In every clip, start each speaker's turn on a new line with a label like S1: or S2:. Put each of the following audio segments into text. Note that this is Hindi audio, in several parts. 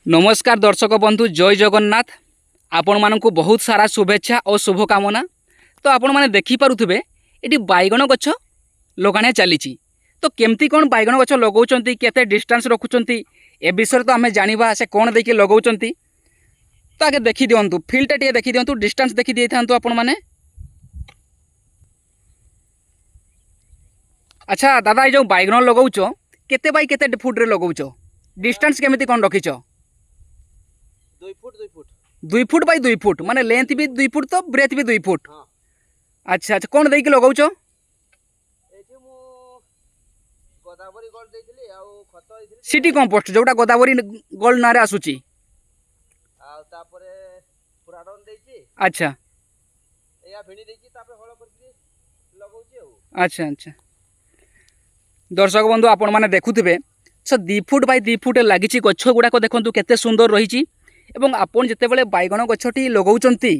S1: नमस्कार दर्शक बंधु जय जगन्नाथ। आपण मानक बहुत सारा शुभेच्छा और शुभकामना। तो आपण मैंने देखिपे ये बैगण गछ लगाणिया चली। तो केमती कौन बैगण गछ लगाउछंती केते डिस्टेंस रखुछंती ए विषय तो आम जानिबा से कौन देखि लगाउछंती। तो आगे देखि दियंतु फील्डटा टिके देखि दियंतु डिस्टेंस देखि देइथांतु आपण माने। अच्छा दादा ये जो बैगण लगाउछ केते बाई केते फुट रे लगाउछ डिस्टेंस केमिति कौन रखिछ? 2 फुट बाई 2 फुट माने लेंथ भी 2 फुट तो ब्रेथ भी 2 फुट।
S2: हाँ।
S1: अच्छा अच्छा कौन देकी लगाउछ?
S2: गोदावरी गोल्ड देइथिली आ खत देइथिली
S1: सिटी कंपोस्ट जोटा गोदावरी गोल्ड नारे आसुची
S2: आ तापरे पुराडन देइची।
S1: अच्छा
S2: एया भिणी देइची तापरे हळ करके लगाउची आ।
S1: अच्छा अच्छा दर्शक बंधु आपण माने देखुथिबे 2 फुट बाई 2 फुट लागिची गछ गुडाक देखंतु केते सुंदर रहिची। एवं आपण जेतेबेले बैगण गछटी लगाउचंती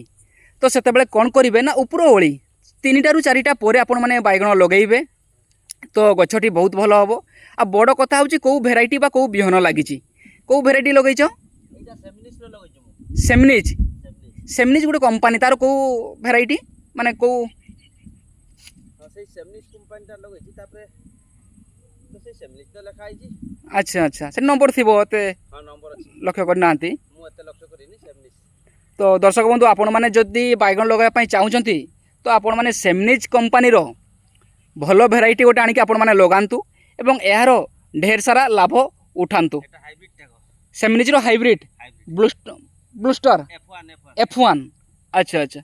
S1: तो सेतेबेले कौन करिवे ना ऊपर ओली 3टा रु 4टा परे आपण माने बैगण लगेइबे तो गछटी बहुत भल हबो। आ बड़ कथा होची को भेराइटी बा को बिहन लागिची को भेराइटी लगेइछ?
S2: एटा सेमनिस रो लगाइछु मु।
S1: सेमनिज सेमनिज गुटे कंपनी तार को भेराइटी माने को
S2: हां सेई सेमनिस कंपनी ता लगाइछि तापरे तो सेई सेमनिस तो लिखा आइछि।
S1: अच्छा अच्छा से नंबर थिबो ते
S2: हां नंबर अछि
S1: लक्ष्य करनांती
S2: मु एते लक्ष्य करिनी सेमनिस।
S1: तो दर्शक बंधु आपण मैंने जदि बैगण लगाई चाहूँगी तो आपण मैंने सेमनिज कंपनी रो भल भेराइटी गोटे आनिक आपण मैंने लगातु एवं यार ढेर सारा लाभ उठातु।
S2: एटा हाइब्रिड टाको
S1: सेमनिज रो हाइब्रिड ब्लूस्टर
S2: F1
S1: F1 अच्छा अच्छा